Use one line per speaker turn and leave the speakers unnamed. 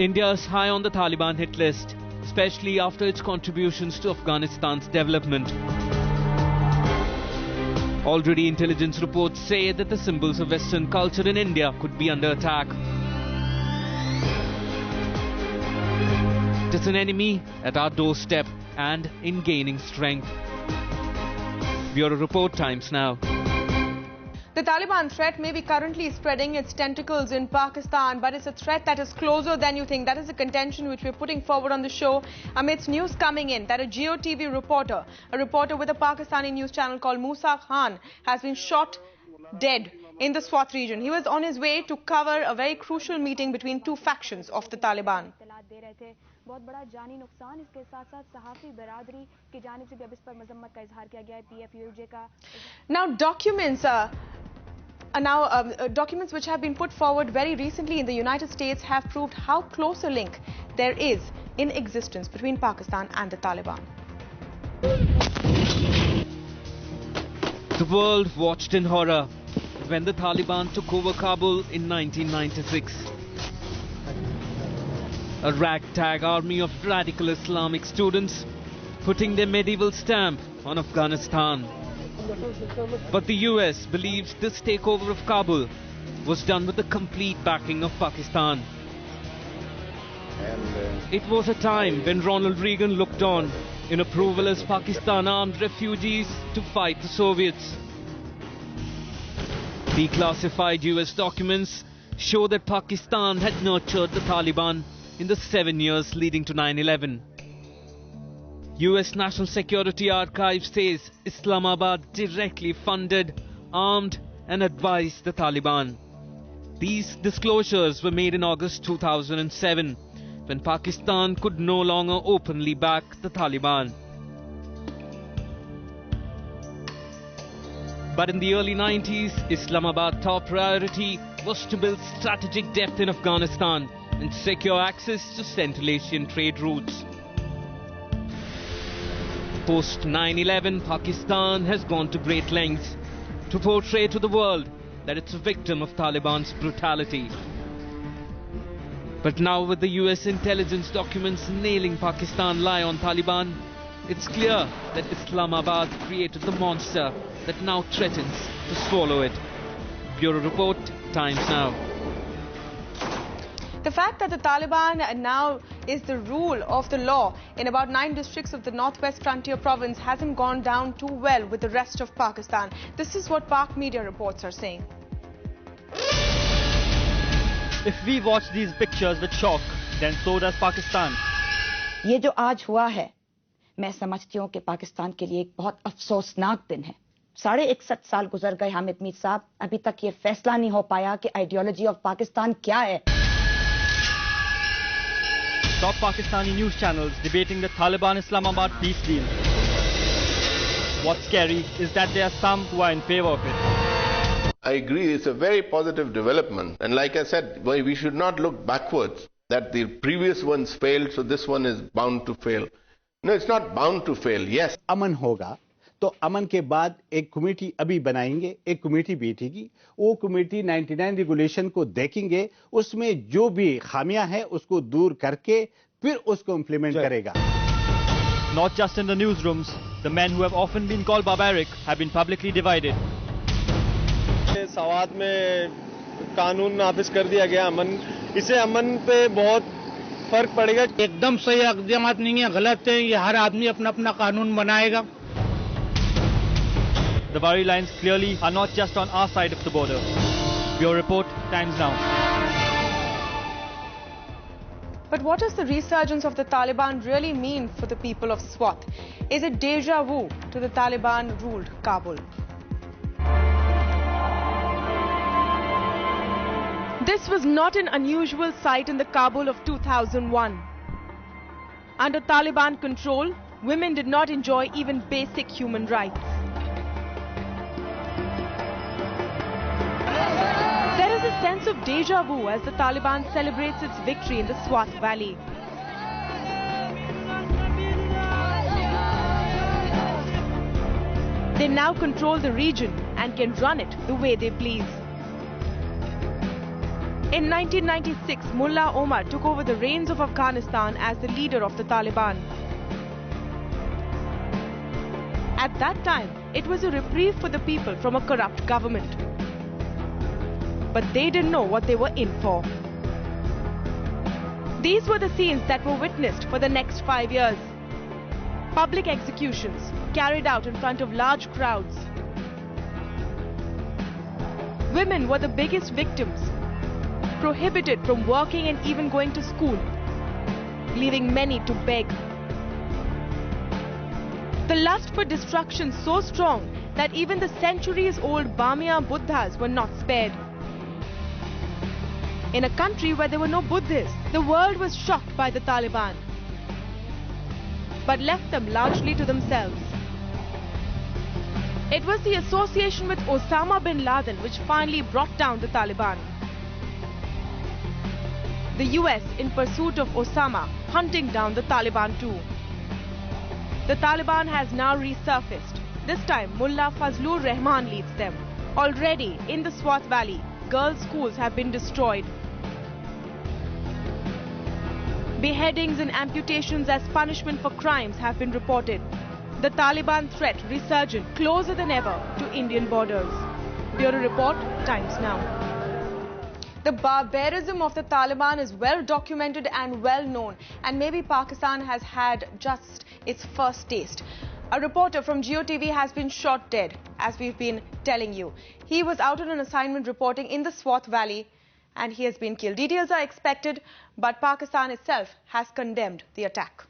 India is high on the Taliban hit list, especially after its contributions to Afghanistan's development. Already intelligence reports say that the symbols of Western culture in India could be under attack. It is an enemy at our doorstep and in gaining strength. Bureau Report, Times Now.
The Taliban threat may be currently spreading its tentacles in Pakistan, but it's a threat that is closer than you think. That is the contention which we're putting forward on the show amidst news coming in that a GeoTV reporter, a reporter with a Pakistani news channel called Musa Khan, has been shot dead in the Swat region. He was on his way to cover a very crucial meeting between two factions of the Taliban. Now documents which have been put forward very recently in the United States have proved how close a link there is in existence between Pakistan and the Taliban.
The world watched in horror when the Taliban took over Kabul in 1996. A ragtag army of radical Islamic students putting their medieval stamp on Afghanistan. But the US believes this takeover of Kabul was done with the complete backing of Pakistan. It was a time when Ronald Reagan looked on in approval as Pakistan armed refugees to fight the Soviets. Declassified US documents show that Pakistan had nurtured the Taliban in the 7 years leading to 9/11. US National Security Archive says Islamabad directly funded, armed and advised the Taliban. These disclosures were made in August 2007, when Pakistan could no longer openly back the Taliban. But in the early 90s, Islamabad's top priority was to build strategic depth in Afghanistan and secure access to Central Asian trade routes. Post 9/11, Pakistan has gone to great lengths to portray to the world that it's a victim of Taliban's brutality. But now with the US intelligence documents nailing Pakistan lie on Taliban, it's clear that Islamabad created the monster that now threatens to swallow it. Bureau Report, Times Now.
The fact that the Taliban now is the rule of the law in about 9 districts of the Northwest Frontier Province hasn't gone down too well with the rest of Pakistan. This is what Pak media reports are saying.
If we watch these pictures with shock, then so does Pakistan.
ये जो आज हुआ है, मैं समझती हूँ कि पाकिस्तान के लिए एक बहुत अफसोसनाक दिन है। 61.5 साल गुजर गए हामिद मीर साहब, अभी तक ये फैसला नहीं हो पाया कि आइडियोलॉजी ऑफ पाकिस्तान क्या है।
Top Pakistani news channels debating the Taliban Islamabad peace deal. What's scary is that there are some who are in favor of it.
I agree, it's a very positive development. And like I said, we should not look backwards, that the previous ones failed, so this one is bound to fail. No, it's not bound to fail, yes.
अमन होगा, तो अमन के बाद एक committee अभी बनाएंगे, एक committee बैठेगी, वो कमेटी 99 रेगुलेशन को देखेंगे, उसमें जो भी खामियां हैं उसको दूर करके फिर उसको इम्प्लीमेंट करेगा.
Not just in the newsrooms, the men who have often been called barbaric have been publicly divided.
सवाद में कानून नाफिज कर दिया गया अमन, इससे अमन पे बहुत फर्क पड़ेगा.
एकदम सही इक़दामात नहीं है, गलत है, ये हर आदमी अपना अपना कानून बनाएगा.
The worry lines clearly are not just on our side of the border. Bureau Report, Times Now.
But what does the resurgence of the Taliban really mean for the people of Swat? Is it déjà vu to the Taliban-ruled Kabul? This was not an unusual sight in the Kabul of 2001. Under Taliban control, women did not enjoy even basic human rights. There is a sense of déjà vu as the Taliban celebrates its victory in the Swat Valley. They now control the region and can run it the way they please. In 1996, Mullah Omar took over the reins of Afghanistan as the leader of the Taliban. At that time, it was a reprieve for the people from a corrupt government. But they didn't know what they were in for. These were the scenes that were witnessed for the next 5 years. Public executions carried out in front of large crowds. Women were the biggest victims, prohibited from working and even going to school, leaving many to beg. The lust for destruction so strong that even the centuries-old Bamia Buddhas were not spared. In a country where there were no Buddhists, the world was shocked by the Taliban, but left them largely to themselves. It was the association with Osama bin Laden which finally brought down the Taliban. The US in pursuit of Osama, hunting down the Taliban too. The Taliban has now resurfaced. This time, Mullah Fazlur Rahman leads them. Already in the Swat Valley, girls' schools have been destroyed. Beheadings and amputations as punishment for crimes have been reported. The Taliban threat resurgent, closer than ever to Indian borders. Bureau Report, Times Now. The barbarism of the Taliban is well documented and well known, and maybe Pakistan has had just its first taste. A reporter from GeoTV has been shot dead, as we've been telling you. He was out on an assignment reporting in the Swat Valley, and he has been killed. Details are expected, but Pakistan itself has condemned the attack.